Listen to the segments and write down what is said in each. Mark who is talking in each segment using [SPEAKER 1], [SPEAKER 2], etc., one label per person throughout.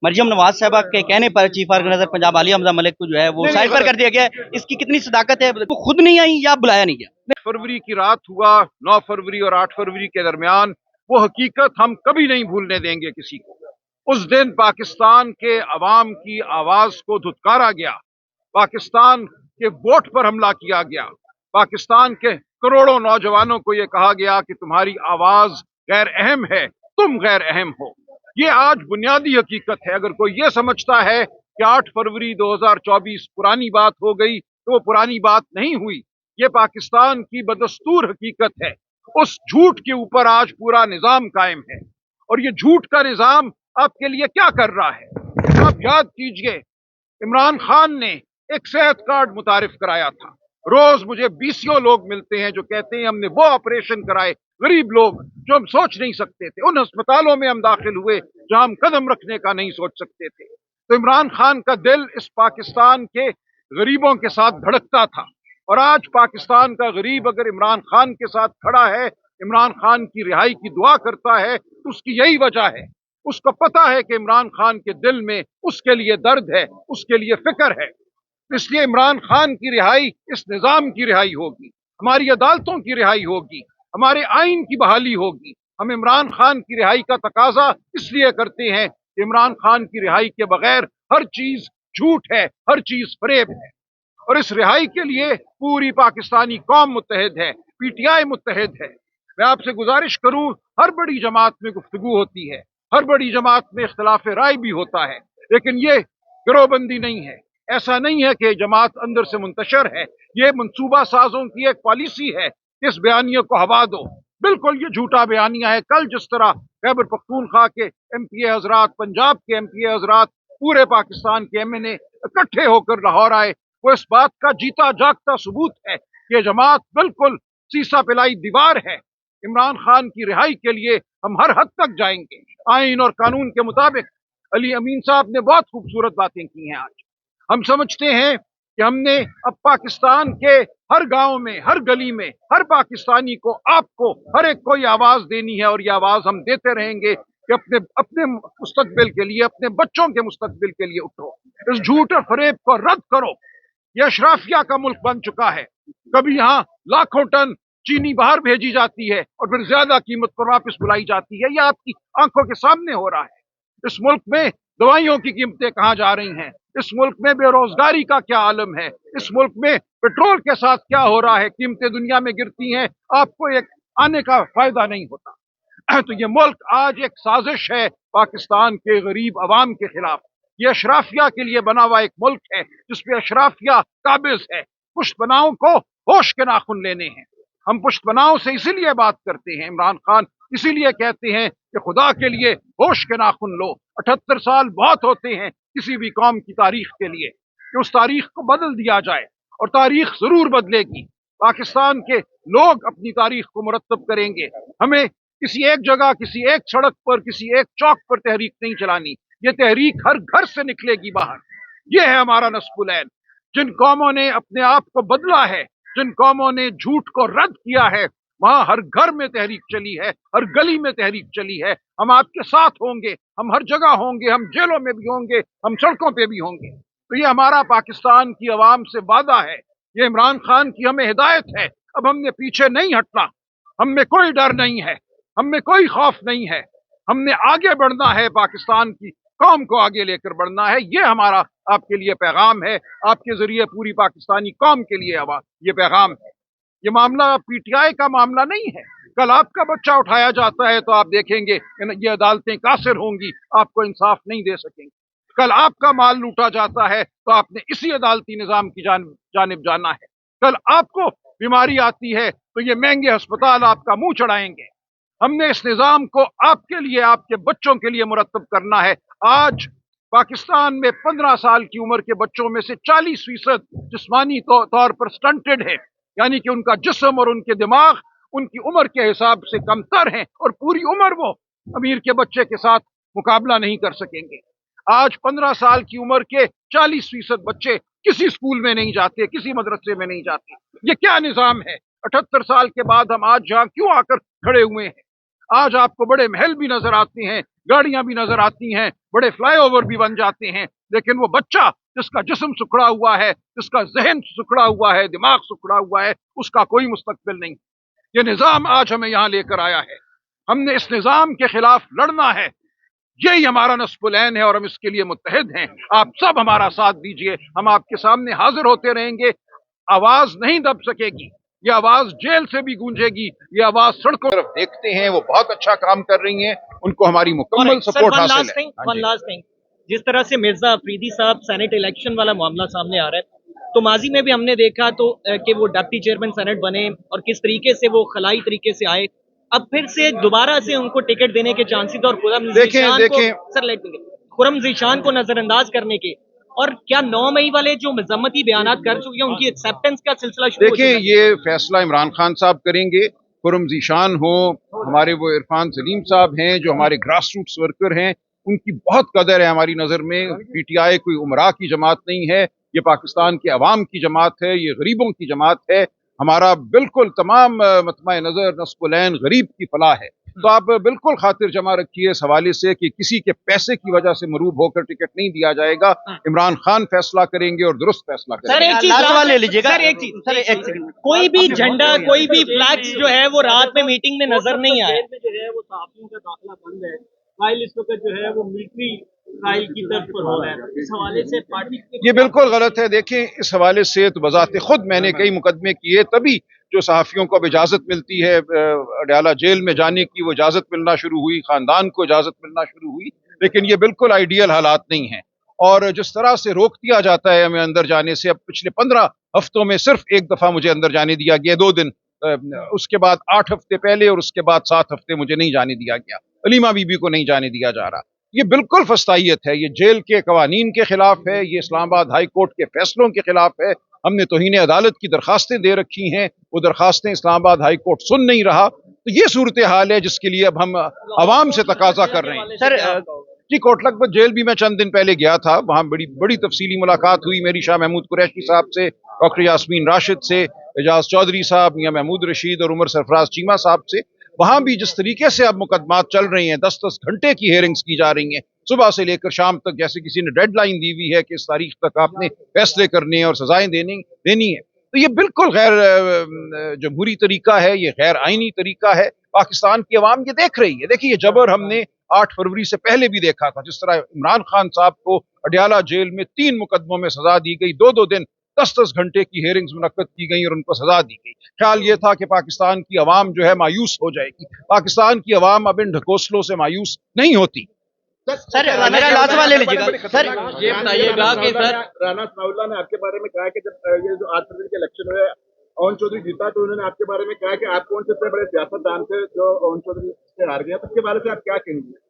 [SPEAKER 1] मरियम नवाज साहबा के कहने पर चीफ ऑर्गेनाइजर पंजाब आलिया हमजा मलिक को जो है वो साइड पर कर दिया गया है, इसकी कितनी सदाकत है? वो खुद नहीं आई या बुलाया नहीं गया?
[SPEAKER 2] फरवरी की रात हुआ, 9 फरवरी और 8 फरवरी के दरमियान, वो हकीकत हम कभी नहीं भूलने देंगे किसी को। उस दिन पाकिस्तान के अवाम की आवाज को धुतकारा गया, पाकिस्तान के वोट पर हमला किया गया, पाकिस्तान के करोड़ों नौजवानों को यह कहा गया कि तुम्हारी आवाज गैर अहम है, तुम गैर अहम हो। ये आज बुनियादी हकीकत है। अगर कोई ये समझता है कि 8 फरवरी 2024 पुरानी बात हो गई, तो वो पुरानी बात नहीं हुई। ये पाकिस्तान की बदस्तूर हकीकत है। उस झूठ के ऊपर आज पूरा निजाम कायम है। और ये झूठ का निजाम आपके लिए क्या कर रहा है? आप याद कीजिए, इमरान खान ने एक सेहत कार्ड मुतारिफ कराया था। रोज मुझे 20 लोग मिलते हैं जो कहते हैं हमने वो ऑपरेशन कराए, गरीब लोग जो हम सोच नहीं सकते थे, उन अस्पतालों में हम दाखिल हुए जहां हम कदम रखने का नहीं सोच सकते थे। तो इमरान खान का दिल इस पाकिस्तान के गरीबों के साथ धड़कता था। और आज पाकिस्तान का गरीब अगर इमरान खान के साथ खड़ा है, इमरान खान की रिहाई की दुआ करता है, तो उसकी यही वजह है। उसको पता है कि इमरान खान के दिल में उसके लिए दर्द है, उसके लिए फिक्र है। इसलिए इमरान खान की रिहाई इस निजाम की रिहाई होगी, हमारी अदालतों की रिहाई होगी, हमारे आइन की बहाली होगी। हम इमरान खान की रिहाई का तकाजा इसलिए करते हैं कि इमरान खान की रिहाई के बगैर हर चीज झूठ है, हर चीज फरेब है। और इस रिहाई के लिए पूरी पाकिस्तानी कौम मुत्तहिद है, पीटीआई मुत्तहिद है। मैं आपसे गुजारिश करूं, हर बड़ी जमात में गुफ्तगू होती है, हर बड़ी जमात में इख्तिलाफ राय भी होता है, लेकिन ये गिरोहबंदी नहीं है। ऐसा नहीं है कि जमात अंदर से मुंतशर है, ये मंसूबा साजों की एक पॉलिसी है। इस बयानिया को हवा दो, बिल्कुल ये झूठा बयानिया है। कल जिस तरह खैबर पख्तूनख्वा के एमपीए हजरात, पंजाब के एमपीए हजरात, पूरे पाकिस्तान के एमएनए इकट्ठे होकर लाहौर आए, वो इस बात का जीता जागता सबूत है कि जमात बिल्कुल सीसा पिलाई दीवार है। इमरान खान की रिहाई के लिए हम हर हद तक जाएंगे, आइन और कानून के मुताबिक। अली अमीन साहब ने बहुत खूबसूरत बातें की हैं। आज हम समझते हैं कि हमने अब पाकिस्तान के हर गांव में, हर गली में, हर पाकिस्तानी को, आपको, हर एक को ये आवाज देनी है। और ये आवाज हम देते रहेंगे कि अपने अपने मुस्तकबिल के लिए, अपने बच्चों के मुस्तकबिल के लिए उठो, इस झूठ और फरेब को रद्द करो। ये अशराफिया का मुल्क बन चुका है। कभी यहाँ लाखों टन चीनी बाहर भेजी जाती है और फिर ज्यादा कीमत पर वापस बुलाई जाती है। यह आपकी आंखों के सामने हो रहा है। इस मुल्क में दवाइयों की कीमतें कहाँ जा रही हैं? इस मुल्क में बेरोजगारी का क्या आलम है? इस मुल्क में पेट्रोल के साथ क्या हो रहा है? कीमतें दुनिया में गिरती हैं, आपको एक आने का फायदा नहीं होता। तो ये मुल्क आज एक साजिश है पाकिस्तान के गरीब अवाम के खिलाफ। ये अशराफिया के लिए बना हुआ एक मुल्क है जिसपे अशराफिया काबिज है। पुश्त बनाओं को होश के नाखून लेने हैं। हम पुश्त बनाओं से इसीलिए बात करते हैं। इमरान खान इसीलिए कहते हैं कि खुदा के लिए होश के नाखून लो। 78 साल बहुत होते हैं किसी भी कौम की तारीख के लिए कि उस तारीख को बदल दिया जाए, और तारीख जरूर बदलेगी। पाकिस्तान के लोग अपनी तारीख को मुरतब करेंगे। हमें किसी एक जगह, किसी एक सड़क पर, किसी एक चौक पर तहरीक नहीं चलानी। ये तहरीक हर घर से निकलेगी बाहर। ये है हमारा नस्बुल ऐन। जिन कौमों ने अपने आप को बदला है, जिन कौमों ने झूठ को रद्द किया है, वहां हर घर में तहरीक चली है, हर गली में तहरीक चली है। हम आपके साथ होंगे, हम हर जगह होंगे, हम जेलों में भी होंगे, हम सड़कों पे भी होंगे। तो ये हमारा पाकिस्तान की आवाम से वादा है, ये इमरान खान की हमें हिदायत है। अब हमने पीछे नहीं हटना, हम में कोई डर नहीं है, हम में कोई खौफ नहीं है। हमने आगे बढ़ना है, पाकिस्तान की कौम को आगे लेकर बढ़ना है। ये हमारा आपके लिए पैगाम है, आपके जरिए पूरी पाकिस्तानी कौम के लिए ये पैगाम है। ये मामला पीटीआई का मामला नहीं है। कल आपका बच्चा उठाया जाता है तो आप देखेंगे ये अदालतें कासिर होंगी, आपको इंसाफ नहीं दे सकेंगे। कल आपका माल लूटा जाता है तो आपने इसी अदालती निजाम की जानिब जाना है। कल आपको बीमारी आती है तो ये महंगे अस्पताल आपका मुंह चढ़ाएंगे। हमने इस निजाम को आपके लिए, आपके बच्चों के लिए मुरतब करना है। आज पाकिस्तान में 15 साल की उम्र के बच्चों में से 40% जिस्मानी तौर पर स्टंटेड है, यानी कि उनका जिस्म और उनके दिमाग उनकी उम्र के हिसाब से कमतर हैं, और पूरी उम्र वो अमीर के बच्चे के साथ मुकाबला नहीं कर सकेंगे। आज 15 साल की उम्र के 40% बच्चे किसी स्कूल में नहीं जाते, किसी मदरसे में नहीं जाते। ये क्या निजाम है? 78 साल के बाद हम आज यहाँ क्यों आकर खड़े हुए हैं? आज आपको बड़े महल भी नजर आते हैं, गाड़ियां भी नजर आती हैं, बड़े फ्लाईओवर भी बन जाते हैं, लेकिन वो बच्चा जिसका जिस्म सुखड़ा हुआ है, जिसका जहन सुखड़ा हुआ है, दिमाग सुखड़ा हुआ है, उसका कोई मुस्तकबिल नहीं। ये निजाम आज हमें यहाँ लेकर आया है, हमने इस निजाम के खिलाफ लड़ना है। यही हमारा नस्बुल-ऐन है और हम इसके लिए मुत्तहिद हैं। आप सब हमारा साथ दीजिए, हम आपके सामने हाजिर होते रहेंगे। आवाज नहीं दब सकेगी, ये आवाज जेल से भी गूंजेगी, ये आवाज सड़कों की तरफ देखते हैं। वो बहुत अच्छा काम कर रही हैं, उनको हमारी मुकम्मल सपोर्ट हासिल है।
[SPEAKER 3] वन लास्ट थिंग, जिस तरह से मिर्जा अफरीदी साहब सेनेट इलेक्शन वाला मामला सामने आ रहा है, तो माजी में भी हमने देखा तो कि वो डिप्टी चेयरमैन सेनेट बने और किस तरीके से वो खलाई तरीके से आए, अब फिर से दोबारा से उनको टिकट देने के चांसेस और खुरम ज़ीशान को नजरअंदाज करने के, और क्या 9 मई वाले जो मजम्मती बयानात कर चुके हैं उनकी एक्सेप्टेंस का सिलसिला शुरू हो चुका है?
[SPEAKER 2] देखिए, ये फैसला इमरान खान साहब करेंगे। खुरम ज़ीशान हो, हमारे वो इरफान सलीम साहब हैं जो हमारे ग्रास रूट्स वर्कर हैं, उनकी बहुत कदर है हमारी नज़र में। पीटीआई कोई उमरा की जमात नहीं है, ये पाकिस्तान के अवाम की जमात है, ये गरीबों की जमात है। हमारा बिल्कुल तमाम मतमा नज़र नस्बुल-ऐन गरीब की फलाह है। तो आप बिल्कुल खातिर जमा रखिए इस हवाले से कि किसी के पैसे की वजह से मरूब होकर टिकट नहीं दिया जाएगा। इमरान खान फैसला करेंगे और दुरुस्त फैसला करेंगे।
[SPEAKER 3] सर एक चीज सवाल ले लीजिएगा, सर एक चीज, कोई भी झंडा कोई भी फ्लैग्स जो है वो रात में मीटिंग में नजर नहीं आया।
[SPEAKER 4] जो है वो सहाफियों का दाखिला बंद है, फाइल इस वक्त जो है वो मिलिट्री ट्रायल की तरफ पर हो रहा है, इस हवाले से पार्टी
[SPEAKER 2] ये बिल्कुल गलत है। देखें, इस हवाले से तो बजाते खुद मैंने कई मुकदमे किए, तभी जो सहाफ़ियों को अब इजाज़त मिलती है अडयाला जेल में जाने की, वो इजाज़त मिलना शुरू हुई, ख़ानदान को इजाज़त मिलना शुरू हुई। लेकिन ये बिल्कुल आइडियल हालात नहीं हैं, और जिस तरह से रोक दिया जाता है हमें अंदर जाने से, अब पिछले 15 हफ्तों में सिर्फ एक दफ़ा मुझे अंदर जाने दिया गया, 2 दिन, उसके बाद 8 हफ्ते पहले और उसके बाद 7 हफ्ते मुझे नहीं जाने दिया गया। अलीमा बीबी को नहीं जाने दिया जा रहा। ये बिल्कुल फस्तायत है, ये जेल के कवानीन के खिलाफ है, ये इस्लामाबाद हाई कोर्ट के फैसलों के खिलाफ है। हमने तौहीन अदालत की दरखास्तें दे रखी हैं, वो दरखास्तें इस्लामाबाद हाई कोर्ट सुन नहीं रहा। तो ये सूरत हाल है जिसके लिए अब हम आवाम से तकाजा कर रहे हैं।
[SPEAKER 3] सर
[SPEAKER 2] जी, कोटलखपत जेल भी मैं चंद दिन पहले गया था, वहाँ बड़ी बड़ी तफसीली मुलाकात हुई मेरी शाह महमूद कुरैशी साहब से, डॉक्टर यास्मीन राशिद से, एजाज चौधरी साहब, मियां महमूद रशीद और उमर सरफराज चीमा साहब से। वहाँ भी जिस तरीके से अब मुकदमात चल रही हैं, 10-10 घंटे की हेयरिंग्स की जा रही हैं, सुबह से लेकर शाम तक, जैसे किसी ने डेडलाइन दी हुई है कि इस तारीख तक आपने फैसले करने और सजाएं देनी है। तो ये बिल्कुल गैर जमहूरी तरीका है, ये गैर आईनी तरीका है। पाकिस्तान की अवाम ये देख रही है। देखिए, ये जबर हमने 8 फरवरी से पहले भी देखा था, जिस तरह इमरान खान साहब को अडयाला जेल में 3 मुकदमों में सजा दी गई, 2-2 दिन 10-10 घंटे की हेयरिंग्स मुनक्कद की गई और उनको सजा दी गई। ख्याल ये था कि पाकिस्तान की अवाम जो है मायूस हो जाएगी। पाकिस्तान की अवाम अब इन ढकोसलों से मायूस नहीं होती।
[SPEAKER 1] सर मेरा लास्ट सवाल ले लीजिएगा। सर
[SPEAKER 4] ये बताइएगा कि सर
[SPEAKER 5] राना सनाउल्लाह ने आपके बारे में कहा कि जब ये जो 8 फरवरी के इलेक्शन हुए, ओवन चौधरी जीता, तो उन्होंने आपके बारे में कहा कि आप कौन से इतने बड़े सियासतदान थे जो ओवन चौधरी से हार गया। तो इसके बारे में आप क्या कहेंगे?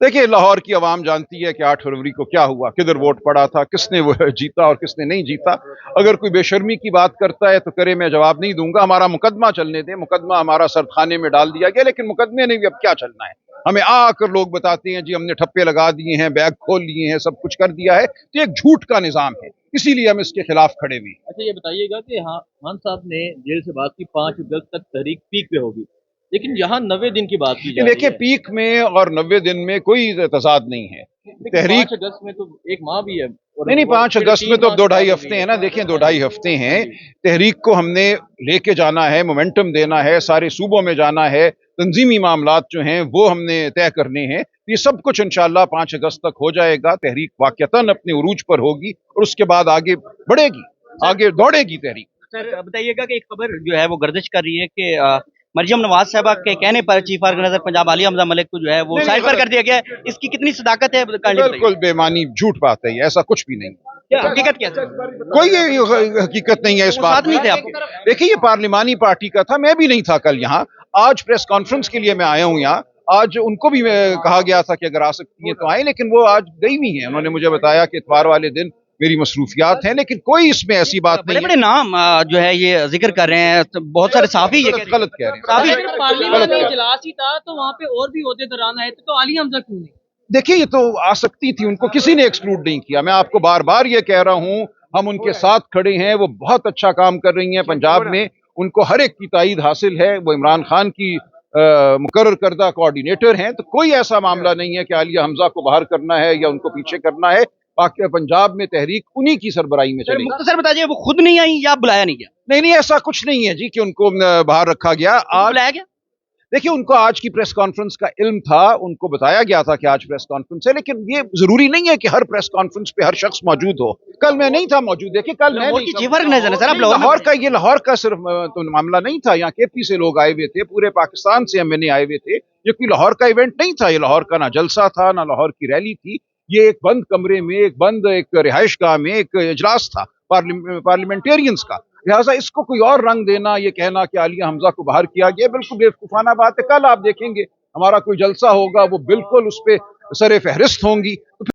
[SPEAKER 2] देखिए, लाहौर की आवाम जानती है कि 8 फरवरी को क्या हुआ, किधर वोट पड़ा था, किसने वो जीता और किसने नहीं जीता। अगर कोई बेशर्मी की बात करता है तो करे, मैं जवाब नहीं दूंगा। हमारा मुकदमा चलने दें, मुकदमा हमारा सरखाने में डाल दिया गया, लेकिन मुकदमे ने भी अब क्या चलना है। हमें आकर लोग बताते हैं जी हमने ठप्पे लगा दिए हैं, बैग खोल लिए हैं, सब कुछ कर दिया है। तो एक झूठ का निजाम है, इसीलिए हम इसके खिलाफ खड़े हुए हैं।
[SPEAKER 4] अच्छा, ये बताइएगा कि हाँ, खान साहब ने जेल से बात की 5 अगस्त तक तहरीक पीक पे होगी, लेकिन यहाँ 90 दिन की बात की जा रही है।
[SPEAKER 2] देखिए, पीक में और 90 दिन में कोई तजाद नहीं है। तहरीक
[SPEAKER 4] 5 अगस्त में तो एक माह भी है।
[SPEAKER 2] नहीं, 5 अगस्त में तो 2-2.5 हफ्ते हैं ना। देखिए, 2-2.5 हफ्ते हैं। तहरीक को हमने लेके जाना है, मोमेंटम देना है, सारे सूबों में जाना है, तंजीमी मामलात जो हैं वो हमने तय करने हैं। ये सब कुछ इंशाअल्लाह 5 अगस्त तक हो जाएगा। तहरीक वाक़तन अपने उरूज पर होगी और उसके बाद आगे बढ़ेगी, आगे दौड़ेगी तहरीक।
[SPEAKER 1] सर बताइएगा कि एक खबर जो है वो गर्दिश कर रही है कि मरियम नवाज साहबा के कहने पर चीफ ऑर्गेनाइजर पंजाब आलिया हमजा मलिक को जो है वो साइड पर कर दिया गया है, इसकी कितनी सदाकत है?
[SPEAKER 2] बिल्कुल बेमानी झूठ बात है, ऐसा कुछ भी नहीं।
[SPEAKER 1] क्या हकीकत क्या है?
[SPEAKER 2] कोई ये हकीकत नहीं है इस बात
[SPEAKER 1] साथ नहीं थे
[SPEAKER 2] में।
[SPEAKER 1] आपके?
[SPEAKER 2] देखिए, ये पार्लिमानी पार्टी का था, मैं भी नहीं था कल यहाँ। आज प्रेस कॉन्फ्रेंस के लिए मैं आया हूँ यहाँ। आज उनको भी कहा गया था कि अगर आ सकती हैं तो आए, लेकिन वो आज गई हुई हैं। उन्होंने मुझे बताया कि इतवार वाले दिन मेरी मसरूफियात हैं, लेकिन कोई इसमें ऐसी बात नहीं है।
[SPEAKER 1] बड़े नाम जो है ये जिक्र कर रहे हैं, तो बहुत सारे साफी ये
[SPEAKER 2] गलत कह रहे हैं।
[SPEAKER 3] पार्लियामेंट में इजलास ही था तो वहाँ पे और भी ओहदेदारान आए थे, तो आलिया हमजा क्यों नहीं?
[SPEAKER 2] देखिए, ये तो आ सकती थी, उनको किसी ने एक्सक्लूड नहीं किया। मैं आपको बार बार ये कह रहा हूँ, हम उनके साथ खड़े हैं। वो बहुत अच्छा काम कर रही हैं पंजाब में, उनको हर एक की ताईद हासिल है। वो इमरान खान की मुकर्रर करदा कोऑर्डिनेटर हैं, तो कोई ऐसा मामला नहीं है कि आलिया हमजा को बाहर करना है या उनको पीछे करना है। पाक पंजाब में तहरीक उन्हीं की सरबराही में चलेगी।
[SPEAKER 1] मुख्तसर बताइए, वो खुद नहीं आई या बुलाया नहीं गया?
[SPEAKER 2] नहीं नहीं, ऐसा कुछ नहीं है जी कि उनको बाहर रखा गया। आज
[SPEAKER 1] बुलाया गया?
[SPEAKER 2] देखिए, उनको आज की प्रेस कॉन्फ्रेंस का इल्म था, उनको बताया गया था कि आज प्रेस कॉन्फ्रेंस है, लेकिन ये जरूरी नहीं है कि हर प्रेस कॉन्फ्रेंस पे हर शख्स मौजूद हो। कल मैं नहीं था मौजूद, देखिए कल मैं
[SPEAKER 1] लाहौर
[SPEAKER 2] नहीं
[SPEAKER 1] की
[SPEAKER 2] था।
[SPEAKER 1] जी फर्क नजर है सर, आप
[SPEAKER 2] लाहौर का सिर्फ तो मामला नहीं था। यहाँ केपी से लोग आए हुए थे, पूरे पाकिस्तान से एमएनए आए हुए थे। ये कोई लाहौर का इवेंट नहीं था। ये लाहौर का ना जलसा था, ना लाहौर की रैली थी। ये एक बंद कमरे में, एक बंद एक रिहाइश गाह में एक इजलास था पार्लियामेंटेरियंस का। लिहाजा इसको कोई और रंग देना, ये कहना कि आलिया हमजा को बाहर किया गया, बिल्कुल बेवकूफाना बात है। कल आप देखेंगे हमारा कोई जलसा होगा, वो बिल्कुल उस पर सरे फहरिस्त होंगी।